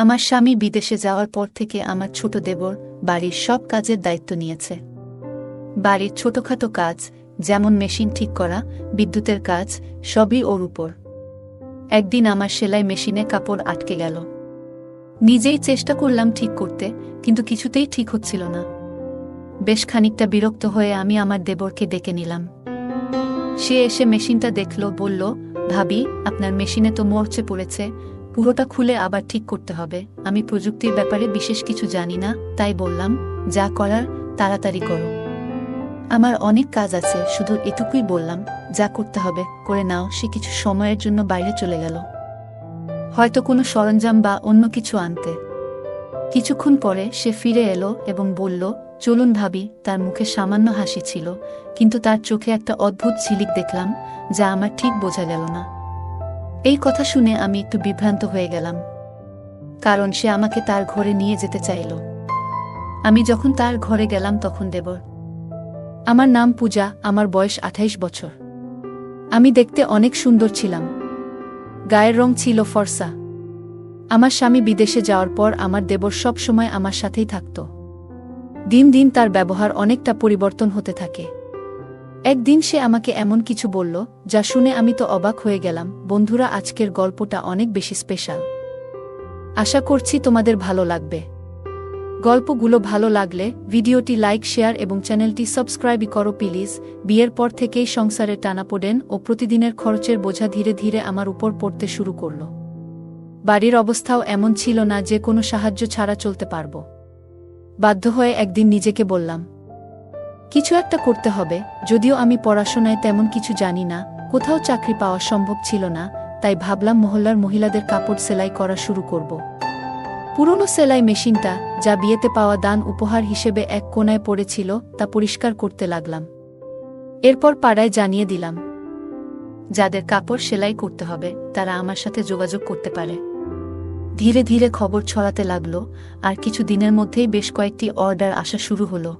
আমার স্বামী বিদেশে যাওয়ার পর থেকে আমার ছোট দেবর বাড়ির সব কাজের দায়িত্ব নিয়েছে। বাড়ির ছোটখাটো কাজ, যেমন মেশিন ঠিক করা, বিদ্যুতের কাজ, সবই ওর উপর। একদিন আমার সেলাই মেশিনে কাপড় আটকে গেল। নিজেই চেষ্টা করলাম ঠিক করতে, কিন্তু কিছুতেই ঠিক হচ্ছিল না। বেশ খানিকটা বিরক্ত হয়ে আমি আমার দেবরকে ডেকে নিলাম। সে এসে মেশিনটা দেখল, বলল, ভাবি, আপনার মেশিনে তো মরচে পড়েছে, পুরোটা খুলে আবার ঠিক করতে হবে। আমি প্রযুক্তির ব্যাপারে বিশেষ কিছু জানি না, তাই বললাম, যা করার তাড়াতাড়ি করো। আমার অনেক কাজ আছে, শুধু এটুকুই বললাম, যা করতে হবে করে নাও। সে কিছু সময়ের জন্য বাইরে চলে গেল, হয়তো কোনো সরঞ্জাম বা অন্য কিছু আনতে। কিছুক্ষণ পরে সে ফিরে এলো এবং বলল, চলুন ভাবি। তার মুখে সামান্য হাসি ছিল, কিন্তু তার চোখে একটা অদ্ভুত ঝিলিক দেখলাম, যা আমার ঠিক বোঝা গেল না। এই কথা শুনে আমি একটু বিভ্রান্ত হয়ে গেলাম, কারণ সে আমাকে তার ঘরে নিয়ে যেতে চাইল। আমি যখন তার ঘরে গেলাম তখন দেবর। আমার নাম পূজা, আমার বয়স 28 বছর। আমি দেখতে অনেক সুন্দর ছিলাম, গায়ের রং ছিল ফর্সা। আমার স্বামী বিদেশে যাওয়ার পর আমার দেবর সব সময় আমার সাথেই থাকত। দিন দিন তার ব্যবহার অনেকটা পরিবর্তন হতে থাকে। একদিন সে আমাকে এমন কিছু বলল, যা শুনে আমি তো অবাক হয়ে গেলাম। বন্ধুরা, আজকের গল্পটা অনেক বেশি স্পেশাল। আশা করছি তোমাদের ভালো লাগবে। গল্পগুলো ভালো লাগলে ভিডিওটি লাইক, শেয়ার এবং চ্যানেলটি সাবস্ক্রাইব করো প্লিজ। বিয়ের পর থেকেই সংসারে টানাপোড়েন ও প্রতিদিনের খরচের বোঝা ধীরে ধীরে আমার উপর পড়তে শুরু করল। বাড়ির অবস্থাও এমন ছিল না যে কোনো সাহায্য ছাড়া চলতে পারব। বাধ্য হয়ে একদিন নিজেকে বললাম, কিছু একটা করতে হবে। যদিও আমি পড়াশোনায় তেমন কিছু জানি না, কোথাও চাকরি পাওয়া সম্ভব ছিল না, তাই ভাবলাম মহল্লার মহিলাদের কাপড় সেলাই করা শুরু করব। পুরনো সেলাই মেশিনটা, যা বিয়েতে পাওয়া দান উপহার হিসেবে এক কোণায় পড়েছিল, তা পরিষ্কার করতে লাগলাম। এরপর পাড়ায় জানিয়ে দিলাম, যাদের কাপড় সেলাই করতে হবে তারা আমার সাথে যোগাযোগ করতে পারে। ধীরে ধীরে খবর ছড়াতে লাগলো, আর কিছু দিনের মধ্যেই বেশ কয়েকটি অর্ডার আসা শুরু হলো।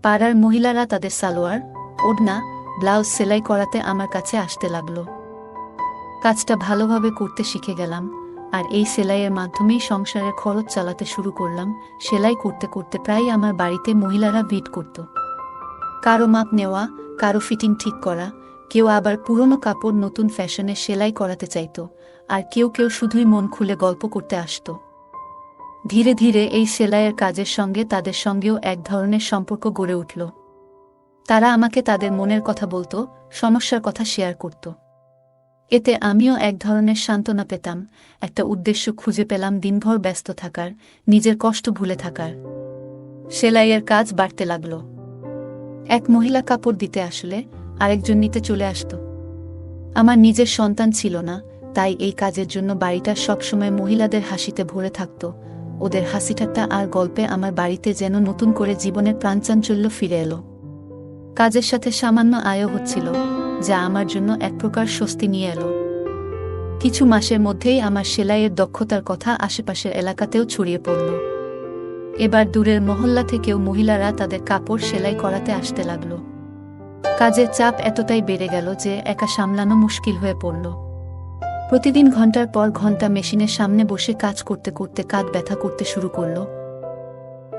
পাড়ার মহিলারা তাদের সালোয়ার, ওড়না, ব্লাউজ সেলাই করাতে আমার কাছে আসতে লাগলো। কাজটা ভালোভাবে করতে শিখে গেলাম, আর এই সেলাইয়ের মাধ্যমেই সংসারের খরচ চালাতে শুরু করলাম। সেলাই করতে করতে প্রায় আমার বাড়িতে মহিলারা ভিড় করত। কারো মাপ নেওয়া, কারো ফিটিং ঠিক করা, কেউ আবার পুরনো কাপড় নতুন ফ্যাশনে সেলাই করাতে চাইত, আর কেউ কেউ শুধুই মন খুলে গল্প করতে আসত। ধীরে ধীরে এই সেলাইয়ের কাজের সঙ্গে তাদের সঙ্গেও এক ধরনের সম্পর্ক গড়ে উঠল। তারা আমাকে তাদের মনের কথা বলতো, সমস্যার কথা শেয়ার করত। এতে আমিও এক ধরনের সান্ত্বনা পেতাম, একটা উদ্দেশ্য খুঁজে পেলাম দিনভর ব্যস্ত থাকার, নিজের কষ্ট ভুলে থাকার। সেলাইয়ের কাজ বাড়তে লাগল। এক মহিলা কাপড় দিতে আসলে আরেকজন নিতে চলে আসত। আমার নিজের সন্তান ছিল না, তাই এই কাজের জন্য বাড়িটা সবসময় মহিলাদের হাসিতে ভরে থাকত। ওদের হাসিঠাট্টা আর গল্পে আমার বাড়িতে যেন নতুন করে জীবনের প্রাণচাঞ্চল্য ফিরে এলো। কাজের সাথে সামান্য আয়ও হচ্ছিল, যা আমার জন্য এক প্রকার স্বস্তি নিয়ে এলো। কিছু মাসের মধ্যেই আমার সেলাইয়ের দক্ষতার কথা আশেপাশের এলাকাতেও ছড়িয়ে পড়ল। এবার দূরের মহল্লা থেকেও মহিলারা তাদের কাপড় সেলাই করাতে আসতে লাগল। কাজের চাপ এতটাই বেড়ে গেল যে একা সামলানো মুশকিল হয়ে পড়ল। প্রতিদিন ঘন্টার পর ঘন্টা মেশিনের সামনে বসে কাজ করতে করতে কাঁধ ব্যথা করতে শুরু করল।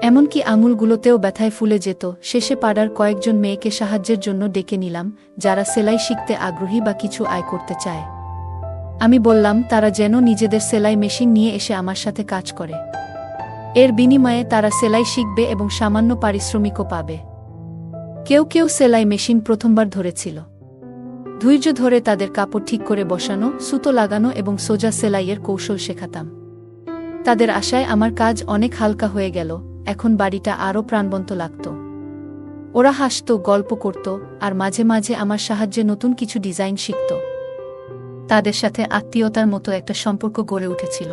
এমনকি আঙুলগুলোতেও ব্যথায় ফুলে যেত। শেষে পাড়ার কয়েকজন মেয়েকে সাহায্যের জন্য ডেকে নিলাম, যারা সেলাই শিখতে আগ্রহী বা কিছু আয় করতে চায়। আমি বললাম তারা যেন নিজেদের সেলাই মেশিন নিয়ে এসে আমার সাথে কাজ করে। এর বিনিময়ে তারা সেলাই শিখবে এবং সামান্য পারিশ্রমিকও পাবে। কেউ কেউ সেলাই মেশিন প্রথমবার ধরেছিল। ধৈর্য ধরে তাদের কাপড় ঠিক করে বসানো, সুতো লাগানো এবং সোজা সেলাইয়ের কৌশল শেখাতাম। তাদের আশায় আমার কাজ অনেক হালকা হয়ে গেল। এখন বাড়িটা আরও প্রাণবন্ত লাগত। ওরা হাসত, গল্প করত, আর মাঝে মাঝে আমার সাহায্যে নতুন কিছু ডিজাইন শিখত। তাদের সাথে আত্মীয়তার মতো একটা সম্পর্ক গড়ে উঠেছিল।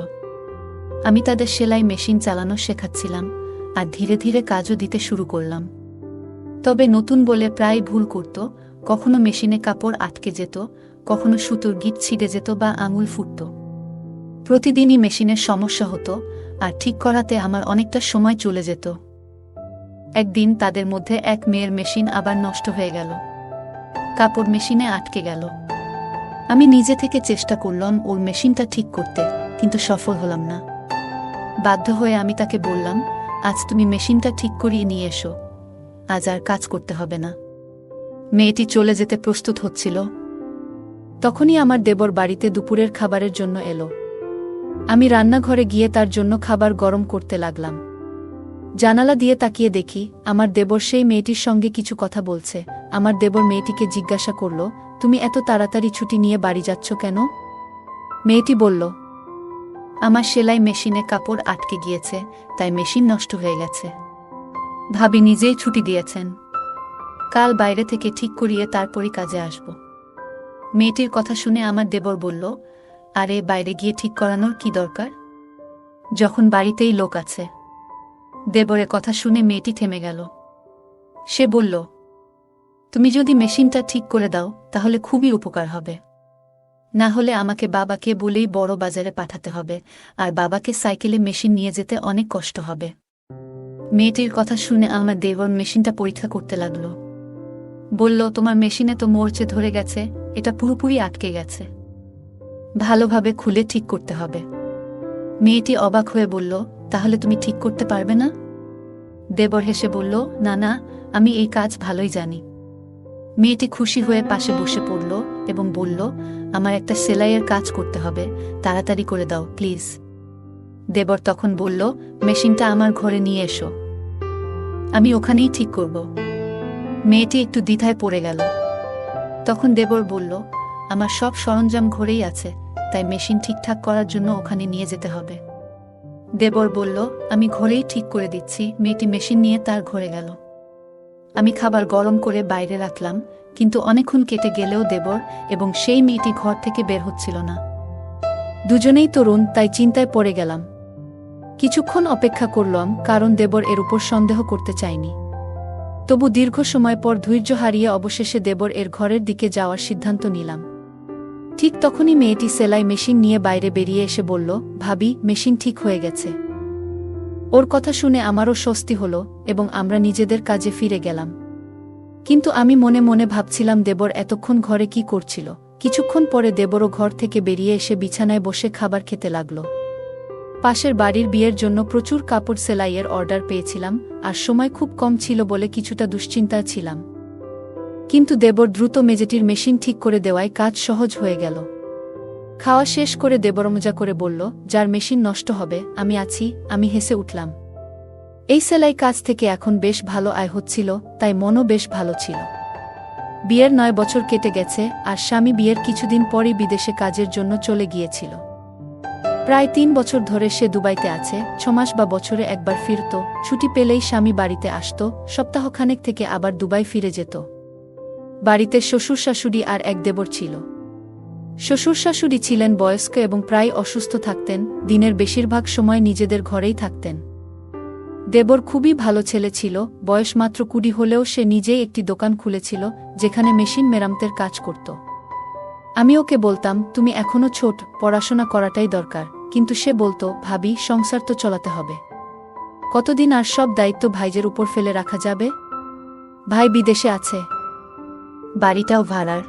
আমি তাদের সেলাই মেশিন চালানো শেখাচ্ছিলাম, আর ধীরে ধীরে কাজও দিতে শুরু করলাম। তবে নতুন বলে প্রায় ভুল করত। কখনো মেশিনে কাপড় আটকে যেত, কখনো সুতোর গিঁট ছিঁড়ে যেত বা আঙুল ফুটত। প্রতিদিনই মেশিনের সমস্যা হতো, আর ঠিক করাতে আমার অনেকটা সময় চলে যেত। একদিন তাদের মধ্যে এক মেয়ের মেশিন আবার নষ্ট হয়ে গেল। কাপড় মেশিনে আটকে গেল। আমি নিজে থেকে চেষ্টা করলাম ওর মেশিনটা ঠিক করতে, কিন্তু সফল হলাম না। বাধ্য হয়ে আমি তাকে বললাম, আজ তুমি মেশিনটা ঠিক করিয়ে নিয়ে এসো, আজ আর কাজ করতে হবে না। মেয়েটি চলে যেতে প্রস্তুত হচ্ছিল। তখনই আমার দেবর বাড়িতে দুপুরের খাবারের জন্য এলো। আমি রান্নাঘরে গিয়ে তার জন্য খাবার গরম করতে লাগলাম। জানালা দিয়ে তাকিয়ে দেখি আমার দেবর সেই মেয়েটির সঙ্গে কিছু কথা বলছে। আমার দেবর মেয়েটিকে জিজ্ঞাসা করল, তুমি এত তাড়াতাড়ি ছুটি নিয়ে বাড়ি যাচ্ছ কেন? মেয়েটি বলল, আমার সেলাই মেশিনে কাপড় আটকে গিয়েছে, তাই মেশিন নষ্ট হয়ে গেছে। ভাবি নিজেই ছুটি দিয়েছেন, কাল বাইরে থেকে ঠিক করিয়ে তারপরই কাজে আসব। মেয়েটির কথা শুনে আমার দেবর বলল, আরে বাইরে গিয়ে ঠিক করানোর কি দরকার, যখন বাড়িতেই লোক আছে। দেবরের কথা শুনে মেয়েটি থেমে গেল। সে বলল, তুমি যদি মেশিনটা ঠিক করে দাও তাহলে খুবই উপকার হবে, না হলে আমাকে বাবাকে বলেই বড় বাজারে পাঠাতে হবে, আর বাবাকে সাইকেলে মেশিন নিয়ে যেতে অনেক কষ্ট হবে। মেয়েটির কথা শুনে আমার দেবর মেশিনটা পরীক্ষা করতে লাগল। বলল, তোমার মেশিনে তো মরচে ধরে গেছে, এটা পুরোপুরি আটকে গেছে, ভালোভাবে খুলে ঠিক করতে হবে। মেয়েটি অবাক হয়ে বলল, তাহলে তুমি ঠিক করতে পারবে না? দেবর হেসে বলল, না না, আমি এই কাজ ভালোই জানি। মেয়েটি খুশি হয়ে পাশে বসে পড়ল এবং বলল, আমার একটা সেলাইয়ের কাজ করতে হবে, তাড়াতাড়ি করে দাও প্লিজ। দেবর তখন বলল, মেশিনটা আমার ঘরে নিয়ে এসো, আমি ওখানেই ঠিক করব। মেয়েটি একটু দ্বিধায় পড়ে গেল। তখন দেবর বলল, আমার সব সরঞ্জাম ঘরেই আছে, তাই মেশিন ঠিকঠাক করার জন্য ওখানে নিয়ে যেতে হবে। দেবর বলল, আমি ঘরেই ঠিক করে দিচ্ছি। মেয়েটি মেশিন নিয়ে তার ঘরে গেল। আমি খাবার গরম করে বাইরে রাখলাম, কিন্তু অনেকক্ষণ কেটে গেলেও দেবর এবং সেই মেয়েটি ঘর থেকে বের হচ্ছিল না। দুজনেই তরুণ, তাই চিন্তায় পড়ে গেলাম। কিছুক্ষণ অপেক্ষা করলাম, কারণ দেবর এর উপর সন্দেহ করতে চাইনি। তবু দীর্ঘ সময় পর ধৈর্য হারিয়ে অবশেষে দেবর এর ঘরের দিকে যাওয়ার সিদ্ধান্ত নিলাম। ঠিক তখনই মেয়েটি সেলাই মেশিন নিয়ে বাইরে বেরিয়ে এসে বলল, ভাবি, মেশিন ঠিক হয়ে গেছে। ওর কথা শুনে আমারও স্বস্তি হলো এবং আমরা নিজেদের কাজে ফিরে গেলাম। কিন্তু আমি মনে মনে ভাবছিলাম, দেবর এতক্ষণ ঘরে কি করছিল। কিছুক্ষণ পরে দেবরও ঘর থেকে বেরিয়ে এসে বিছানায় বসে খাবার খেতে লাগল। পাশের বাড়ির বিয়ের জন্য প্রচুর কাপড় সেলাইয়ের অর্ডার পেয়েছিলাম, আর সময় খুব কম ছিল বলে কিছুটা দুশ্চিন্তায় ছিলাম। কিন্তু দেবর দ্রুত মেজেটির মেশিন ঠিক করে দেওয়ায় কাজ সহজ হয়ে গেল। খাওয়া শেষ করে দেবর মজা করে বলল, যার মেশিন নষ্ট হবে আমি আছি। আমি হেসে উঠলাম। এই সেলাই কাজ থেকে এখন বেশ ভালো আয় হচ্ছিল, তাই মনও বেশ ভালো ছিল। বিয়ের 9 বছর কেটে গেছে, আর স্বামী বিয়ের কিছুদিন পরই বিদেশে কাজের জন্য চলে গিয়েছিল। প্রায় 3 বছর ধরে সে দুবাইতে আছে। 6 মাস বা বছরে একবার ফিরত, ছুটি পেলেই স্বামী বাড়িতে আসত, সপ্তাহখানেক থেকে আবার দুবাই ফিরে যেত। বাড়িতে শ্বশুর শাশুড়ি আর এক দেবর ছিল। শ্বশুর শাশুড়ি ছিলেন বয়স্ক এবং প্রায় অসুস্থ থাকতেন, দিনের বেশিরভাগ সময় নিজেদের ঘরেই থাকতেন। দেবর খুবই ভালো ছেলে ছিল, বয়স মাত্র 20 হলেও সে নিজেই একটি দোকান খুলেছিল যেখানে মেশিন মেরামতের কাজ করত। আমি ওকে বলতাম, তুমি এখনো ছোট, পড়াশোনা করাটাই দরকার, কিন্তু সে বলতো, ভাবি, সংসার তো চলাতে হবে, কতদিন আর সব দায়িত্ব ভাইজের উপর ফেলে রাখা যাবে? ভাই বিদেশে আছে, বাড়িটাও ভাড়ার,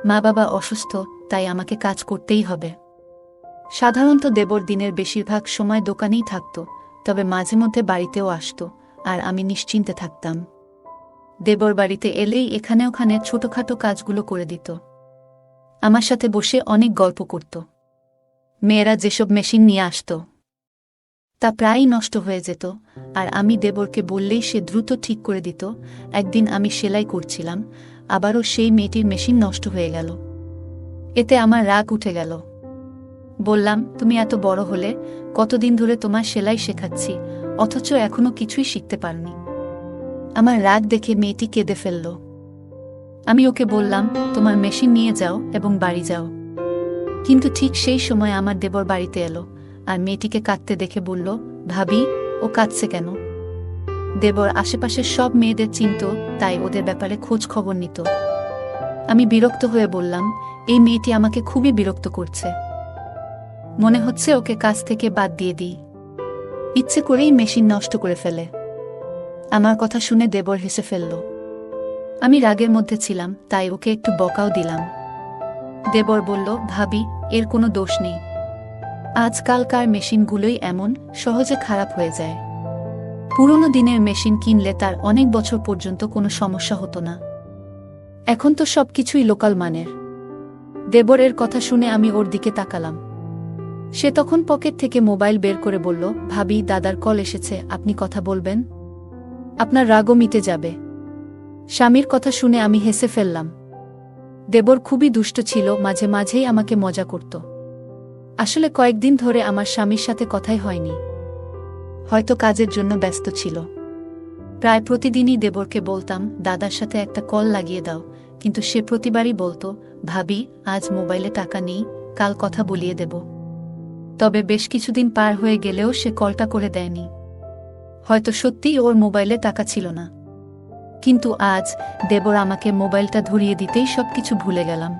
মা বাবা অসুস্থ, তাই আমাকে কাজ করতেই হবে। সাধারণত দেবর দিনের বেশিরভাগ সময় দোকানেই থাকত, তবে মাঝে মধ্যে বাড়িতেও আসত, আর আমি নিশ্চিন্তে থাকতাম। দেবর বাড়িতে এলেই এখানে ওখানে ছোটখাটো কাজগুলো করে দিত। আমার সাথে বসে অনেক গল্প করত। মেয়েরা যেসব মেশিন নিয়ে আসত তা প্রায়ই নষ্ট হয়ে যেত, আর আমি দেবরকে বললেই সে দ্রুত ঠিক করে দিত। একদিন আমি সেলাই করছিলাম, আবারও সেই মেয়েটির মেশিন নষ্ট হয়ে গেল। এতে আমার রাগ উঠে গেল। বললাম, তুমি এত বড় হলে, কতদিন ধরে তোমার সেলাই শেখাচ্ছি, অথচ এখনো কিছুই শিখতে পারনি। আমার রাগ দেখে মেয়েটি কেঁদে ফেলল। আমি ওকে বললাম, তোমার মেশিন নিয়ে যাও এবং বাড়ি যাও। কিন্তু ঠিক সেই সময় আমার দেবর বাড়িতে এলো, আর মেয়েটিকে কাঁদতে দেখে বলল, ভাবি, ও কাঁদছে কেন? দেবর আশেপাশের সব মেয়েদের চিনত, তাই ওদের ব্যাপারে খোঁজ খবর নিত। আমি বিরক্ত হয়ে বললাম, এই মেয়েটি আমাকে খুবই বিরক্ত করছে, মনে হচ্ছে ওকে কাজ থেকে বাদ দিয়ে দিই, ইচ্ছে করেই মেশিন নষ্ট করে ফেলে। আমার কথা শুনে দেবর হেসে ফেলল। আমি রাগের মধ্যে ছিলাম, তাই ওকে একটু বকাও দিলাম। দেবর বলল, ভাবি, এর কোনো দোষ নেই, আজকালকার মেশিনগুলোই এমন সহজে খারাপ হয়ে যায়। পুরনো দিনের মেশিন কিনলে তার অনেক বছর পর্যন্ত কোনো সমস্যা হতো না। এখন তো সবকিছুই লোকাল মানের। দেবরের কথা শুনে আমি ওর দিকে তাকালাম। সে তখন পকেট থেকে মোবাইল বের করে বলল, ভাবি, দাদার কল এসেছে, আপনি কথা বলবেন? আপনার রাগও মিটে যাবে। স্বামীর কথা শুনে আমি হেসে ফেললাম। দেবর খুবই দুষ্ট ছিল, মাঝে মাঝেই আমাকে মজা করত। আসলে কয়েকদিন ধরে আমার স্বামীর সাথে কথাই হয়নি। হয়তো কাজের জন্য ব্যস্ত ছিল। প্রায় প্রতিদিনই দেবরকে বলতাম, দাদার সাথে একটা কল লাগিয়ে দাও, কিন্তু সে প্রতিবারই বলতো, ভাবি, আজ মোবাইলে টাকা নেই, কাল কথা বলিয়ে দেব। তবে বেশ কিছুদিন পার হয়ে গেলেও সে কলটা করে দেয়নি। হয়তো সত্যিই ওর মোবাইলে টাকা ছিল না। কিন্তু আজ দেবর আমাকে মোবাইলটা ধরিয়ে দিতেই সবকিছু ভুলে গেলাম।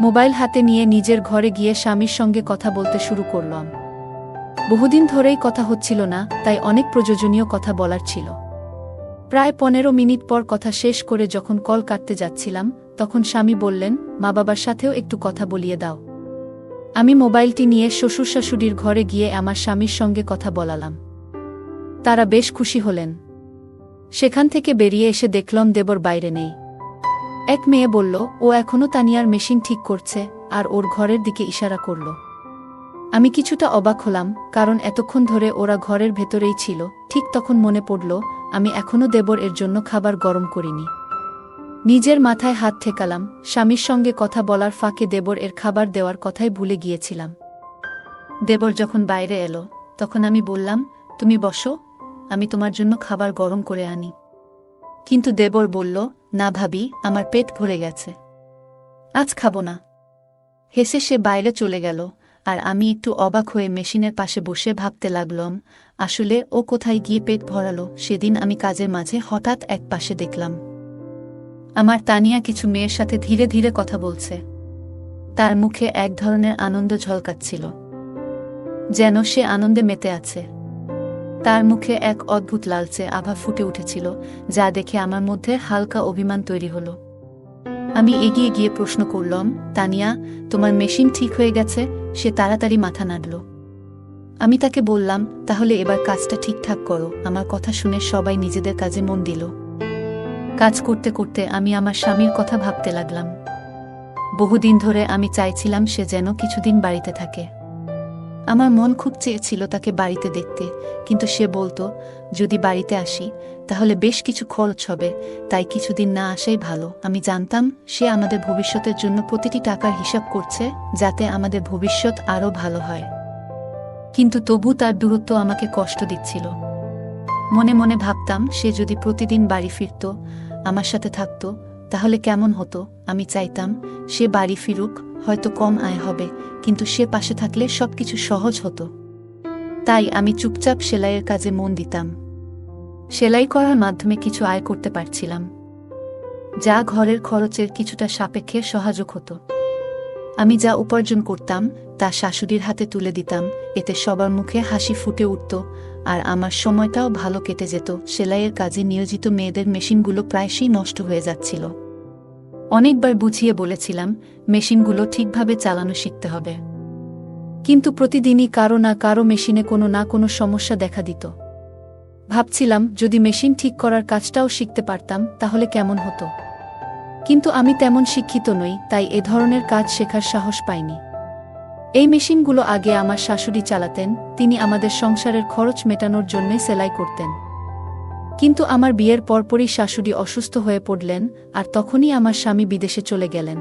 মোবাইল হাতে নিয়ে নিজের ঘরে গিয়ে স্বামীর সঙ্গে কথা বলতে শুরু করলাম। বহুদিন ধরেই কথা হচ্ছিল না, তাই অনেক প্রয়োজনীয় কথা বলার ছিল। প্রায় 15 মিনিট পর কথা শেষ করে যখন কল কাটতে যাচ্ছিলাম, তখন স্বামী বললেন, মা বাবার সাথেও একটু কথা বলিয়ে দাও। আমি মোবাইলটি নিয়ে শ্বশুর শাশুড়ির ঘরে গিয়ে আমার স্বামীর সঙ্গে কথা বলালাম। তারা বেশ খুশি হলেন। সেখান থেকে বেরিয়ে এসে দেখলাম দেবর বাইরে নেই। এক মেয়ে বলল, ও এখনও তানিয়ার মেশিন ঠিক করছে, আর ওর ঘরের দিকে ইশারা করল। আমি কিছুটা অবাক হলাম, কারণ এতক্ষণ ধরে ওরা ঘরের ভেতরেই ছিল। ঠিক তখন মনে পড়ল, আমি এখনও দেবর এর জন্য খাবার গরম করিনি। নিজের মাথায় হাত ঠেকালাম। স্বামীর সঙ্গে কথা বলার ফাঁকে দেবর এর খাবার দেওয়ার কথাই ভুলে গিয়েছিলাম। দেবর যখন বাইরে এলো, তখন আমি বললাম, তুমি বসো, আমি তোমার জন্য খাবার গরম করে আনি। কিন্তু দেবর বলল, না ভাবি, আমার পেট ভরে গেছে, আজ খাবো না। হেসে সে বাইরে চলে গেল, আর আমি একটু অবাক হয়ে মেশিনের পাশে বসে ভাবতে লাগলাম, আসলে ও কোথায় গিয়ে পেট ভরালো। সেদিন আমি কাজের মাঝে হঠাৎ এক পাশে দেখলাম আমার তানিয়া কিছু মেয়ের সাথে ধীরে ধীরে কথা বলছে। তার মুখে এক ধরনের আনন্দ ঝলকাচ্ছিল, যেন সে আনন্দে মেতে আছে। তার মুখে এক অদ্ভুত লালচে আভা ফুটে উঠেছিল, যা দেখে আমার মধ্যে হালকা অভিমান তৈরি হলো। আমি এগিয়ে গিয়ে প্রশ্ন করলাম, তানিয়া, তোমার মেশিন ঠিক হয়ে গেছে? সে তাড়াতাড়ি মাথা নাড়ল। আমি তাকে বললাম, তাহলে এবার কাজটা ঠিকঠাক করো। আমার কথা শুনে সবাই নিজেদের কাজে মন দিল। কাজ করতে করতে আমি আমার স্বামীর কথা ভাবতে লাগলাম। বহুদিন ধরে আমি চাইছিলাম সে যেন কিছুদিন বাড়িতে থাকে। আমার মন খুব চেয়েছিল তাকে বাড়িতে দেখতে, কিন্তু সে বলতো, যদি বাড়িতে আসি তাহলে বেশ কিছু খরচ হবে, তাই কিছুদিন না আসাই ভালো। আমি জানতাম সে আমাদের ভবিষ্যতের জন্য প্রতিটি টাকার হিসাব করছে, যাতে আমাদের ভবিষ্যৎ আরও ভালো হয়। কিন্তু তবু তার দূরত্ব আমাকে কষ্ট দিচ্ছিল। মনে মনে ভাবতাম, সে যদি প্রতিদিন বাড়ি ফিরত, আমার সাথে থাকত, তাহলে কেমন হতো। আমি চাইতাম সে বাড়ি ফিরুক, হয়তো কম আয় হবে, কিন্তু সে পাশে থাকলে সবকিছু সহজ হতো। তাই আমি চুপচাপ সেলাইয়ের কাজে মন দিতাম। সেলাই করার মাধ্যমে কিছু আয় করতে পারছিলাম, যা ঘরের খরচের কিছুটা সাপেক্ষে সহায়ক হতো। আমি যা উপার্জন করতাম তা শাশুড়ির হাতে তুলে দিতাম, এতে সবার মুখে হাসি ফুটে উঠত, আর আমার সময়টাও ভালো কেটে যেত। সেলাইয়ের কাজে নিয়োজিত মেয়েদের মেশিনগুলো প্রায়শই নষ্ট হয়ে যাচ্ছিল। অনেকবার বুঝিয়ে বলেছিলাম, মেশিনগুলো ঠিকভাবে চালানো শিখতে হবে, কিন্তু প্রতিদিনই কারো না কারো মেশিনে কোনো না কোনো সমস্যা দেখা দিত। ভাবছিলাম, যদি মেশিন ঠিক করার কাজটাও শিখতে পারতাম তাহলে কেমন হতো। কিন্তু আমি তেমন শিক্ষিত নই, তাই এ ধরনের কাজ শেখার সাহস পাইনি। এই মেশিনগুলো আগে আমার শাশুড়ি চালাতেন, তিনি আমাদের সংসারের খরচ মেটানোর জন্যই সেলাই করতেন। কিন্তু আমার বিয়ের পরপরই শাশুড়ি অসুস্থ হয়ে পড়লেন, আর তখনই আমার স্বামী বিদেশে চলে গেলেন।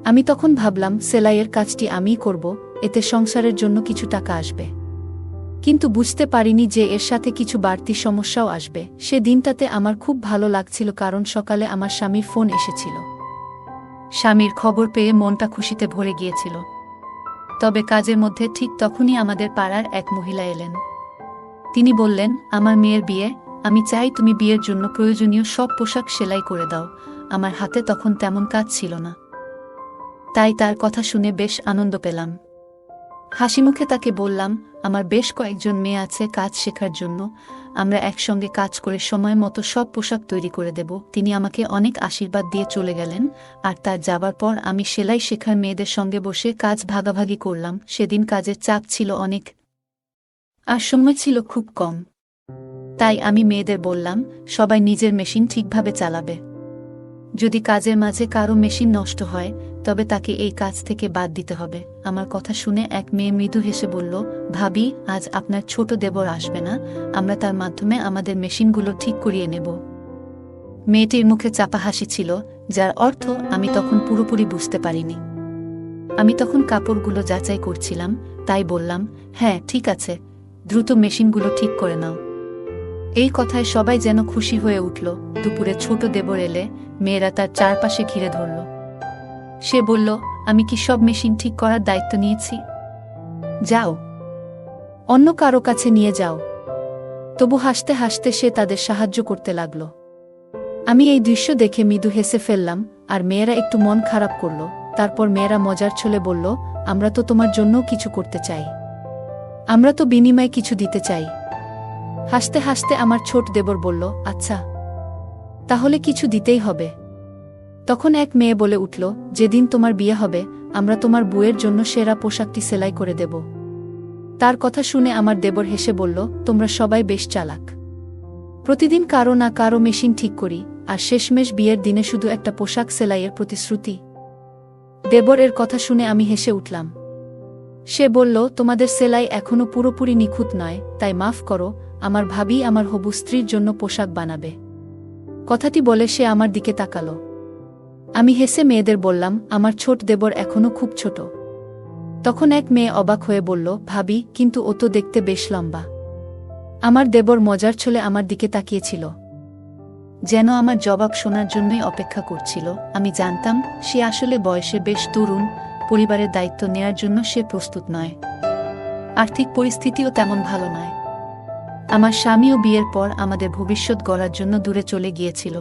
আমি তখন ভাবলাম, সেলাইয়ের কাজটি আমিই করব, এতে সংসারের জন্য কিছু টাকা আসবে। কিন্তু বুঝতে পারিনি যে এর সাথে কিছু বাড়তি সমস্যাও আসবে। সে দিনটাতে আমার খুব ভালো লাগছিল, কারণ সকালে আমার স্বামীর ফোন এসেছিল। স্বামীর খবর পেয়ে মনটা খুশিতে ভরে গিয়েছিল। তবে কাজের মধ্যে ঠিক তখনই আমাদের পাড়ার এক মহিলা এলেন। তিনি বললেন, আমার মেয়ের বিয়ে, আমি চাই তুমি বিয়ের জন্য প্রয়োজনীয় সব পোশাক সেলাই করে দাও। আমার হাতে তখন তেমন কাজ ছিল না, তাই তার কথা শুনে বেশ আনন্দ পেলাম। হাসিমুখে তাকে বললাম, আমার বেশ কয়েকজন মেয়ে আছে কাজ শেখার জন্য, আমরা একসঙ্গে কাজ করে সময় মতো সব পোশাক তৈরি করে দেব। তিনি আমাকে অনেক আশীর্বাদ দিয়ে চলে গেলেন, আর তার যাবার পর আমি সেলাই শেখার মেয়েদের সঙ্গে বসে কাজ ভাগাভাগি করলাম। সেদিন কাজের চাপ ছিল অনেক, আর সময় ছিল খুব কম। তাই আমি মেয়েদের বললাম, সবাই নিজের মেশিন ঠিকভাবে চালাবে। যদি কাজের মাঝে কারো মেশিন নষ্ট হয়, তবে তাকে এই কাজ থেকে বাদ দিতে হবে। আমার কথা শুনে এক মেয়ে মৃদু হেসে বলল, ভাবি, আজ আপনার ছোট দেবর আসবে না, আমরা তার মাধ্যমে আমাদের মেশিনগুলো ঠিক করিয়ে নেব। মেয়েটির মুখে চাপা হাসি ছিল, যার অর্থ আমি তখন পুরোপুরি বুঝতে পারিনি। আমি তখন কাপড়গুলো যাচাই করছিলাম, তাই বললাম, হ্যাঁ ঠিক আছে, দ্রুত মেশিনগুলো ঠিক করে নাও। এই কথায় সবাই যেন খুশি হয়ে উঠল। দুপুরে ছোট দেবর এলে মেয়েরা তার চারপাশে ঘিরে ধরল। সে বলল, আমি কি সব মেশিন ঠিক করার দায়িত্ব নিয়েছি? যাও, অন্য কারো কাছে নিয়ে যাও। তবু হাসতে হাসতে সে তাদের সাহায্য করতে লাগল। আমি এই দৃশ্য দেখে মৃদু হেসে ফেললাম, আর মেয়েরা একটু মন খারাপ করল। তারপর মেয়েরা মজার ছলে বলল, আমরা তো তোমার জন্যও কিছু করতে চাই, আমরা তো বিনিময়ে কিছু দিতে চাই। হাসতে হাসতে আমার ছোট দেবর বলল, আচ্ছা, তাহলে কিছু দিতেই হবে। তখন এক মেয়ে বলে উঠল, যেদিন তোমার বিয়ে হবে, আমরা তোমার বউয়ের জন্য সেরা পোশাকটি সেলাই করে দেব। তার কথা শুনে আমার দেবর হেসে বলল, তোমরা সবাই বেশ চালাক, প্রতিদিন কারো না কারো মেশিন ঠিক করি, আর শেষমেশ বিয়ের দিনে শুধু একটা পোশাক সেলাইয়ের প্রতিশ্রুতি। দেবর এর কথা শুনে আমি হেসে উঠলাম। সে বলল, তোমাদের সেলাই এখনো পুরোপুরি নিখুঁত নয়, তাই মাফ করো, আমার ভাবি আমার হবু স্ত্রীর জন্য পোশাক বানাবে। কথাটি বলে সে আমার দিকে তাকালো। আমি হেসে মেয়েদের বললাম, আমার ছোট দেবর এখনো খুব ছোট। তখন এক মেয়ে অবাক হয়ে বলল, ভাবি, কিন্তু ও তো দেখতে বেশ লম্বা। আমার দেবর মজার ছলে আমার দিকে তাকিয়েছিল, যেন আমার জবাব শোনার জন্যই অপেক্ষা করছিল। আমি জানতাম সে আসলে বয়সে বেশ তরুণ, পরিবারের দায়িত্ব নেয়ার জন্য সে প্রস্তুত নয়, আর্থিক পরিস্থিতিও তেমন ভালো নয়। আমার স্বামীও বিয়ের পর আমাদের ভবিষ্যৎ গড়ার জন্য দূরে চলে গিয়েছিল।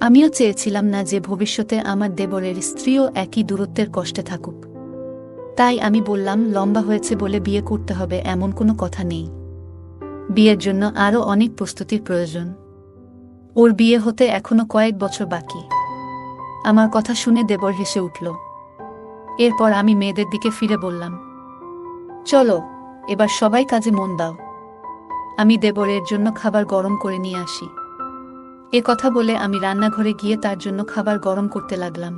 আমিও চেয়েছিলাম না যে ভবিষ্যতে আমার দেবরের স্ত্রীও একই দূরত্বের কষ্টে থাকুক। তাই আমি বললাম, লম্বা হয়েছে বলে বিয়ে করতে হবে এমন কোনো কথা নেই। বিয়ের জন্য আরও অনেক প্রস্তুতির প্রয়োজন। ওর বিয়ে হতে এখনো কয়েক বছর বাকি। আমার কথা শুনে দেবর হেসে উঠল। এরপর আমি মেয়েদের দিকে ফিরে বললাম, চলো, এবার সবাই কাজে মন দাও, আমি দেবরের জন্য খাবার গরম করে নিয়ে আসি। এ কথা বলে আমি রান্নাঘরে গিয়ে তার জন্য খাবার গরম করতে লাগলাম।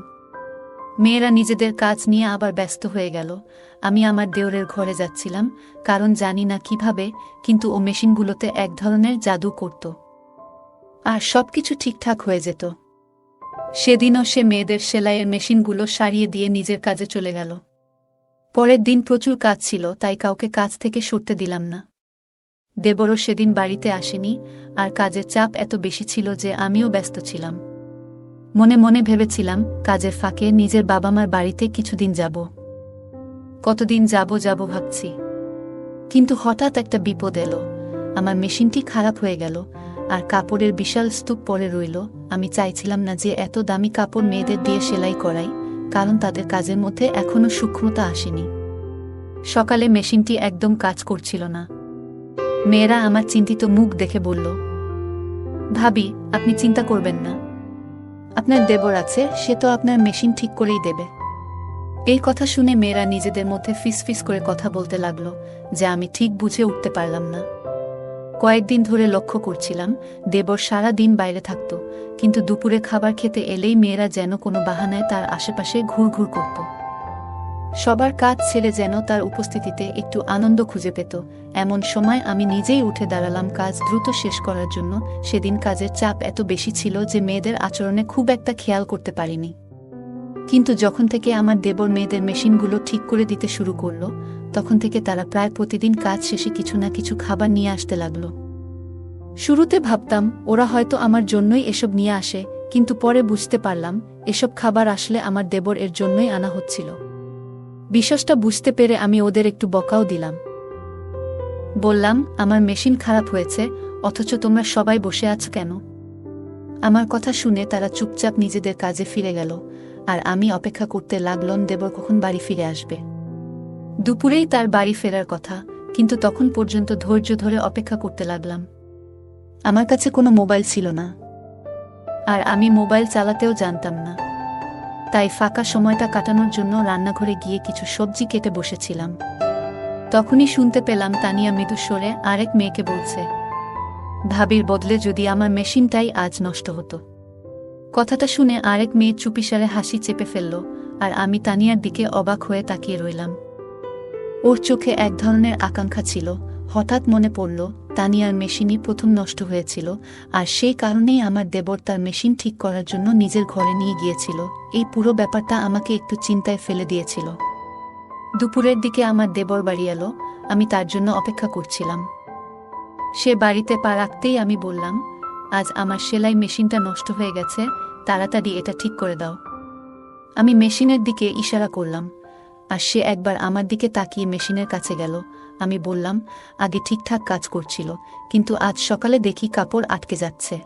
মেয়েরা নিজেদের কাজ নিয়ে আবার ব্যস্ত হয়ে গেল। আমি আমার দেওরের ঘরে যাচ্ছিলাম, কারণ জানি না কিভাবে, কিন্তু ও মেশিনগুলোতে এক ধরনের জাদু করত, আর সবকিছু ঠিকঠাক হয়ে যেত। সেদিনও সে মেয়েদের সেলাইয়ের মেশিনগুলো সারিয়ে দিয়ে নিজের কাজে চলে গেল। পরের দিন প্রচুর কাজ ছিল, তাই কাউকে কাজ থেকে সরতে দিলাম না। দেবরও সেদিন বাড়িতে আসেনি, আর কাজের চাপ এত বেশি ছিল যে আমিও ব্যস্ত ছিলাম। মনে মনে ভেবেছিলাম, কাজের ফাঁকে নিজের বাবা মার বাড়িতে কিছুদিন যাব। কতদিন যাব ভাবছি, কিন্তু হঠাৎ একটা বিপদ এলো। আমার মেশিনটি খারাপ হয়ে গেল, আর কাপড়ের বিশাল স্তূপ পড়ে রইল। আমি চাইছিলাম না যে এত দামি কাপড় মেয়েদের দিয়ে সেলাই করাই, কারণ তাদের কাজের মধ্যে এখনো সূক্ষ্মতা আসেনি। সকালে মেশিনটি একদম কাজ করছিল না। মেয়েরা আমার চিন্তিত মুখ দেখে বলল, ভাবি, আপনি চিন্তা করবেন না, আপনার দেবর আছে, সে তো আপনার মেশিন ঠিক করেই দেবে। এই কথা শুনে মেয়েরা নিজেদের মধ্যে ফিসফিস করে কথা বলতে লাগলো, যে আমি ঠিক বুঝে উঠতে পারলাম না। কয়েকদিন ধরে লক্ষ্য করছিলাম, দেবর সারা দিন বাইরে থাকত, কিন্তু দুপুরে খাবার খেতে এলেই মেয়েরা যেন কোনো বাহানায় তার আশেপাশে ঘুরঘুর করত। সবার কাজ ছেড়ে যেন তার উপস্থিতিতে একটু আনন্দ খুঁজে পেত। এমন সময় আমি নিজেই উঠে দাঁড়ালাম কাজ দ্রুত শেষ করার জন্য। সেদিন কাজের চাপ এত বেশি ছিল যে মেয়েদের আচরণে খুব একটা খেয়াল করতে পারিনি। কিন্তু যখন থেকে আমার দেবর মেয়েদের মেশিনগুলো ঠিক করে দিতে শুরু করলো, তখন থেকে তারা প্রায় প্রতিদিন কাজ শেষে কিছু না কিছু খাবার নিয়ে আসতে লাগলো। শুরুতে ভাবতাম ওরা হয়তো আমার জন্যই এসব নিয়ে আসে, কিন্তু পরে বুঝতে পারলাম এসব খাবার আসলে আমার দেবর এর জন্যই আনা হচ্ছিল। বিষয়টা বুঝতে পেরে আমি ওদের একটু বকাও দিলাম। বললাম, আমার মেশিন খারাপ হয়েছে, অথচ তোমরা সবাই বসে আছো কেন? আমার কথা শুনে তারা চুপচাপ নিজেদের কাজে ফিরে গেল, আর আমি অপেক্ষা করতে লাগলাম দেবর কখন বাড়ি ফিরে আসবে। দুপুরেই তার বাড়ি ফেরার কথা, কিন্তু তখন পর্যন্ত ধৈর্য ধরে অপেক্ষা করতে লাগলাম। আমার কাছে কোনো মোবাইল ছিল না, আর আমি মোবাইল চালাতেও জানতাম না। তাই ফাঁকা সময়টা কাটানোর জন্য রান্নাঘরে গিয়ে কিছু সবজি কেটে বসেছিলাম। তখনই শুনতে পেলাম তানিয়া মৃদুস্বরে আরেক মেয়েকে বলছে, ভাবির বদলে যদি আমার মেশিনটাই আজ নষ্ট হতো। কথাটা শুনে আরেক মেয়ে চুপিসারে হাসি চেপে ফেলল, আর আমি তানিয়ার দিকে অবাক হয়ে তাকিয়ে রইলাম। ওর চোখে এক ধরনের আকাঙ্ক্ষা ছিল। হঠাৎ মনে পড়ল তানিয়ার মেশিনই প্রথম নষ্ট হয়েছিল, আর সেই কারণেই আমার দেবর তার মেশিন ঠিক করার জন্য নিজের ঘরে নিয়ে গিয়েছিল। এই পুরো ব্যাপারটা আমাকে একটু চিন্তায় ফেলে দিয়েছিল। দুপুরের দিকে আমার দেবর বাড়ি এলো। আমি তার জন্য অপেক্ষা করছিলাম। সে বাড়িতে পা রাখতেই আমি বললাম, আজ আমার সেলাই মেশিনটা নষ্ট হয়ে গেছে, তাড়াতাড়ি এটা ঠিক করে দাও। আমি মেশিনের দিকে ইশারা করলাম, আর সে একবার আমার দিকে তাকিয়ে মেশিনের কাছে গেল। আমি বললাম, আগে ঠিকঠাক কাজ করছিল, কিন্তু আজ সকালে দেখি কাপড় আটকে যাচ্ছে।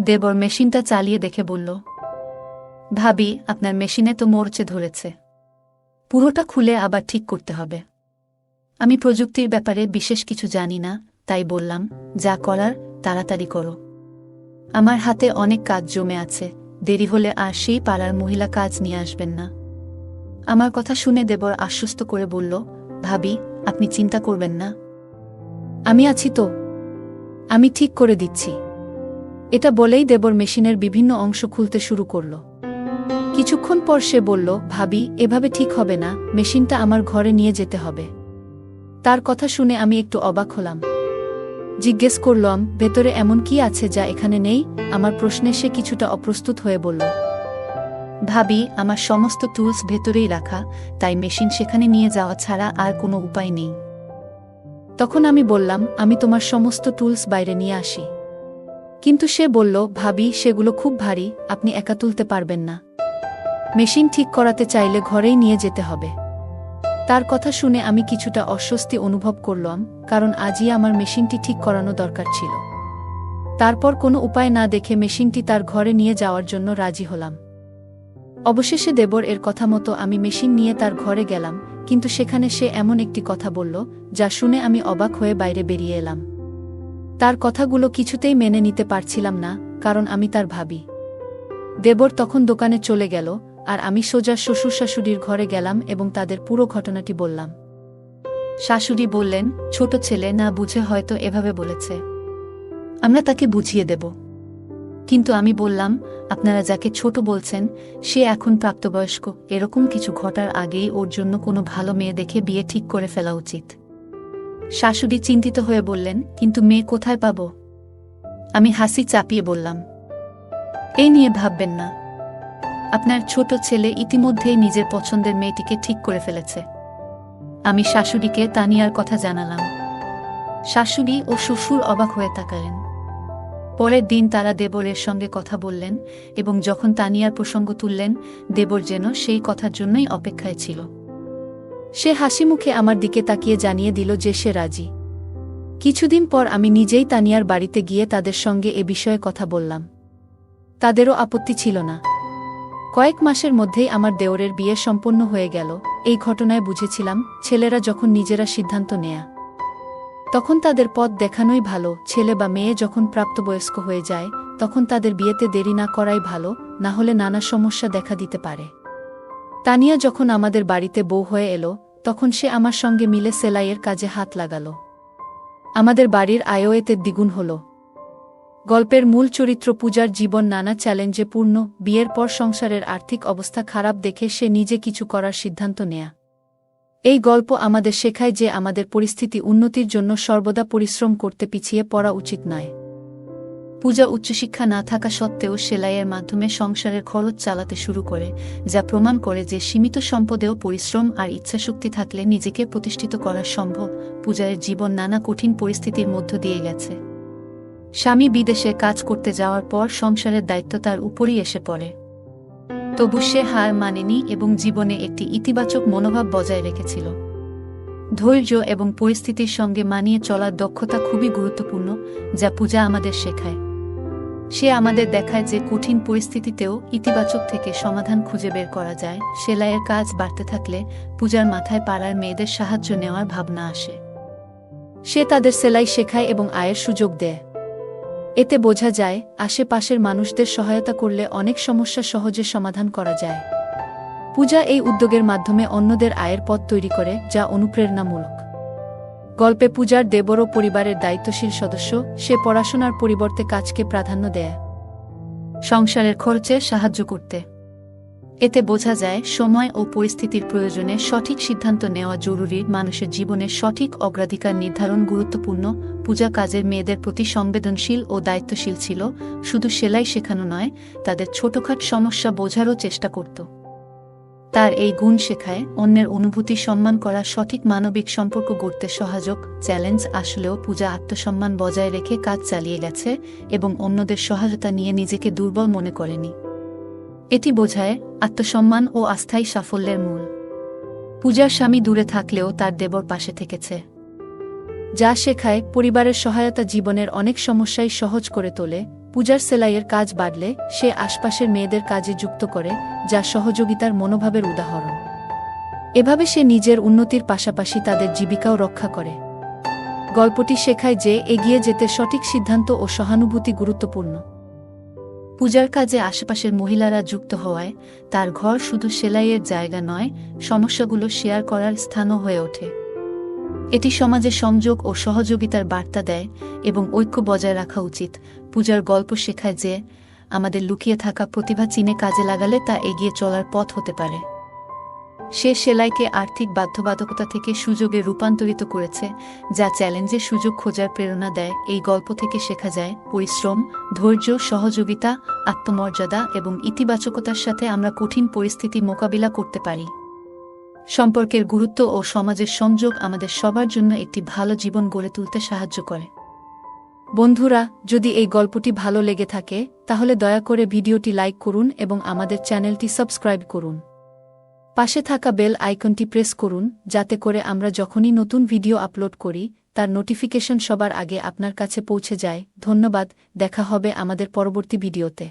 দেবর মেশিনটা চালিয়ে দেখে বলল, ভাবি, আপনার মেশিনে তো মরচে ধরেছে, পুরোটা খুলে আবার ঠিক করতে হবে। আমি প্রযুক্তির ব্যাপারে বিশেষ কিছু জানি না, তাই বললাম, যা করার তাড়াতাড়ি করো। আমার হাতে অনেক কাজ জমে আছে, দেরি হলে আর সেই পাড়ার মহিলা কাজ নিয়ে আসবেন না। আমার কথা শুনে দেবর আশ্বস্ত করে বলল, ভাবি, আপনি চিন্তা করবেন না, আমি আছি তো, আমি ঠিক করে দিচ্ছি। এটা বলেই দেবর মেশিনের বিভিন্ন অংশ খুলতে শুরু করল। কিছুক্ষণ পর সে বলল, ভাবি, এভাবে ঠিক হবে না, মেশিনটা আমার ঘরে নিয়ে যেতে হবে। তার কথা শুনে আমি একটু অবাক হলাম। জিজ্ঞেস করলাম, ভেতরে এমন কি আছে যা এখানে নেই? আমার প্রশ্নে সে কিছুটা অপ্রস্তুত হয়ে বলল, ভাবি, আমার সমস্ত টুলস ভেতরেই রাখা, তাই মেশিন সেখানে নিয়ে যাওয়া ছাড়া আর কোনো উপায় নেই। তখন আমি বললাম, আমি তোমার সমস্ত টুলস বাইরে নিয়ে আসি। কিন্তু সে বলল, ভাবি, সেগুলো খুব ভারী, আপনি একা তুলতে পারবেন না। মেশিন ঠিক করাতে চাইলে ঘরেই নিয়ে যেতে হবে। তার কথা শুনে আমি কিছুটা অস্বস্তি অনুভব করলাম, কারণ আজই আমার মেশিনটি ঠিক করানো দরকার ছিল। তারপর কোনো উপায় না দেখে মেশিনটি তার ঘরে নিয়ে যাওয়ার জন্য রাজি হলাম। অবশেষে দেবর এর কথা মতো আমি মেশিন নিয়ে তার ঘরে গেলাম, কিন্তু সেখানে সে এমন একটি কথা বলল, যা শুনে আমি অবাক হয়ে বাইরে বেরিয়ে এলাম। তার কথাগুলো কিছুতেই মেনে নিতে পারছিলাম না, কারণ আমি তার ভাবি। দেবর তখন দোকানে চলে গেল, আর আমি সোজা শ্বশুর শাশুড়ির ঘরে গেলাম এবং তাদের পুরো ঘটনাটি বললাম। শাশুড়ি বললেন, ছোট ছেলে না বুঝে হয়তো এভাবে বলেছে, আমরা তাকে বুঝিয়ে দেব। কিন্তু আমি বললাম, আপনারা যাকে ছোট বলছেন সে এখন প্রাপ্তবয়স্ক, এরকম কিছু ঘটার আগেই ওর জন্য কোনো ভালো মেয়ে দেখে বিয়ে ঠিক করে ফেলা উচিত। শাশুড়ি চিন্তিত হয়ে বললেন, কিন্তু মেয়ে কোথায় পাব? আমি হাসি চাপিয়ে বললাম, এই নিয়ে ভাববেন না, আপনার ছোট ছেলে ইতিমধ্যেই নিজের পছন্দের মেয়েটিকে ঠিক করে ফেলেছে। আমি শাশুড়িকে তানিয়ার কথা জানালাম। শাশুড়ি ও শ্বশুর অবাক হয়ে তাকালেন। পরের দিন তারা দেবরের সঙ্গে কথা বললেন, এবং যখন তানিয়ার প্রসঙ্গ তুললেন, দেবর যেন সেই কথার জন্যই অপেক্ষায় ছিল। সে হাসি মুখে আমার দিকে তাকিয়ে জানিয়ে দিল যে সে রাজি। কিছুদিন পর আমি নিজেই তানিয়ার বাড়িতে গিয়ে তাদের সঙ্গে এ বিষয়ে কথা বললাম। তাদেরও আপত্তি ছিল না। কয়েক মাসের মধ্যেই আমার দেওরের বিয়ে সম্পন্ন হয়ে গেল। এই ঘটনায় বুঝেছিলাম, ছেলেরা যখন নিজেরা সিদ্ধান্ত নেয়া, তখন তাদের পথ দেখানোই ভালো। ছেলে বা মেয়ে যখন প্রাপ্তবয়স্ক হয়ে যায়, তখন তাদের বিয়েতে দেরি না করাই ভালো, না হলে নানা সমস্যা দেখা দিতে পারে। তানিয়া যখন আমাদের বাড়িতে বউ হয়ে এলো, তখন সে আমার সঙ্গে মিলে সেলাইয়ের কাজে হাত লাগাল। আমাদের বাড়ির আয়ও এতে দ্বিগুণ হল। গল্পের মূল চরিত্র পূজার জীবন নানা চ্যালেঞ্জে পূর্ণ। বিয়ের পর সংসারের আর্থিক অবস্থা খারাপ দেখে সে নিজে কিছু করার সিদ্ধান্ত নেয়া। এই গল্প আমাদের শেখায় যে আমাদের পরিস্থিতি উন্নতির জন্য সর্বদা পরিশ্রম করতে পিছিয়ে পড়া উচিত নয়। পূজা উচ্চশিক্ষা না থাকা সত্ত্বেও সেলাইয়ের মাধ্যমে সংসারের খরচ চালাতে শুরু করে, যা প্রমাণ করে যে সীমিত সম্পদেও পরিশ্রম আর ইচ্ছাশক্তি থাকলে নিজেকে প্রতিষ্ঠিত করা সম্ভব। পূজার জীবন নানা কঠিন পরিস্থিতির মধ্য দিয়ে গেছে। স্বামী বিদেশে কাজ করতে যাওয়ার পর সংসারের দায়িত্ব তার উপরই এসে পড়ে। তবু সে হার মানেনি এবং জীবনে একটি ইতিবাচক মনোভাব বজায় রেখেছিল। ধৈর্য এবং পরিস্থিতির সঙ্গে মানিয়ে চলার দক্ষতা খুবই গুরুত্বপূর্ণ, যা পূজা আমাদের শেখায়। সে আমাদের দেখায় যে কঠিন পরিস্থিতিতেও ইতিবাচক থেকে সমাধান খুঁজে বের করা যায়। সেলাইয়ের কাজ বাড়তে থাকলে পূজার মাথায় পাড়ার মেয়েদের সাহায্য নেওয়ার ভাবনা আসে। সে তাদের সেলাই শেখায় এবং আয়ের সুযোগ দেয়। এতে বোঝা যায় আশেপাশের মানুষদের সহায়তা করলে অনেক সমস্যা সহজে সমাধান করা যায়। পূজা এই উদ্যোগের মাধ্যমে অন্যদের আয়ের পথ তৈরি করে, যা অনুপ্রেরণামূলক। গল্পে পূজার দেবরও পরিবারের দায়িত্বশীল সদস্য। সে পড়াশোনার পরিবর্তে কাজকে প্রাধান্য দেয়, সংসারের খরচে সাহায্য করতে। এতে বোঝা যায় সময় ও পরিস্থিতির প্রয়োজনে সঠিক সিদ্ধান্ত নেওয়া জরুরি। মানুষের জীবনে সঠিক অগ্রাধিকার নির্ধারণ গুরুত্বপূর্ণ। পূজা কাজের মেয়েদের প্রতি সংবেদনশীল ও দায়িত্বশীল ছিল। শুধু সেলাই শেখানো নয়, তাদের ছোটখাট সমস্যা বোঝারও চেষ্টা করত। তার এই গুণ শেখায় অন্যের অনুভূতি সম্মান করা, সঠিক মানবিক সম্পর্ক গড়তে সহায়ক। চ্যালেঞ্জ আসলেও পূজা আত্মসম্মান বজায় রেখে কাজ চালিয়ে গেছে এবং অন্যদের সহায়তা নিয়ে নিজেকে দুর্বল মনে করেনি। এটি বোঝায় আত্মসম্মান ও আস্থাই সাফল্যের মূল। পূজার স্বামী দূরে থাকলেও তার দেবর পাশে থেকেছে, যা শেখায় পরিবারের সহায়তা জীবনের অনেক সমস্যাই সহজ করে তোলে। পূজার সেলাইয়ের কাজ বাড়লে সে আশপাশের মেয়েদের কাজে যুক্ত করে, যা সহযোগিতার মনোভাবের উদাহরণ। এভাবে সে নিজের উন্নতির পাশাপাশি তাদের জীবিকাও রক্ষা করে। গল্পটি শেখায় যে এগিয়ে যেতে সঠিক সিদ্ধান্ত ও সহানুভূতি গুরুত্বপূর্ণ। পূজার কাজে আশেপাশের মহিলারা যুক্ত হওয়ায় তার ঘর শুধু সেলাইয়ের জায়গা নয়, সমস্যাগুলো শেয়ার করার স্থানও হয়ে ওঠে। এটি সমাজে সংযোগ ও সহযোগিতার বার্তা দেয় এবং ঐক্য বজায় রাখা উচিত। পূজার গল্প শেখায় যে আমাদের লুকিয়ে থাকা প্রতিভা চিনে কাজে লাগালে তা এগিয়ে চলার পথ হতে পারে। সে সেলাইকে আর্থিক বাধ্যবাধকতা থেকে সুযোগে রূপান্তরিত করেছে, যা চ্যালেঞ্জে সুযোগ খোঁজার প্রেরণা দেয়। এই গল্প থেকে শেখা যায় পরিশ্রম, ধৈর্য, সহযোগিতা, আত্মমর্যাদা এবং ইতিবাচকতার সাথে আমরা কঠিন পরিস্থিতি মোকাবিলা করতে পারি। সম্পর্কের গুরুত্ব ও সমাজের সংযোগ আমাদের সবার জন্য একটি ভালো জীবন গড়ে তুলতে সাহায্য করে। বন্ধুরা, যদি এই গল্পটি ভালো লেগে থাকে তাহলে দয়া করে ভিডিওটি লাইক করুন এবং আমাদের চ্যানেলটি সাবস্ক্রাইব করুন। পাশে থাকা বেল আইকনটি প্রেস করুন, যাতে করে আমরা যখনই নতুন ভিডিও আপলোড করি তার নোটিফিকেশন সবার আগে আপনার কাছে পৌঁছে যায়। ধন্যবাদ। দেখা হবে আমাদের পরবর্তী ভিডিওতে।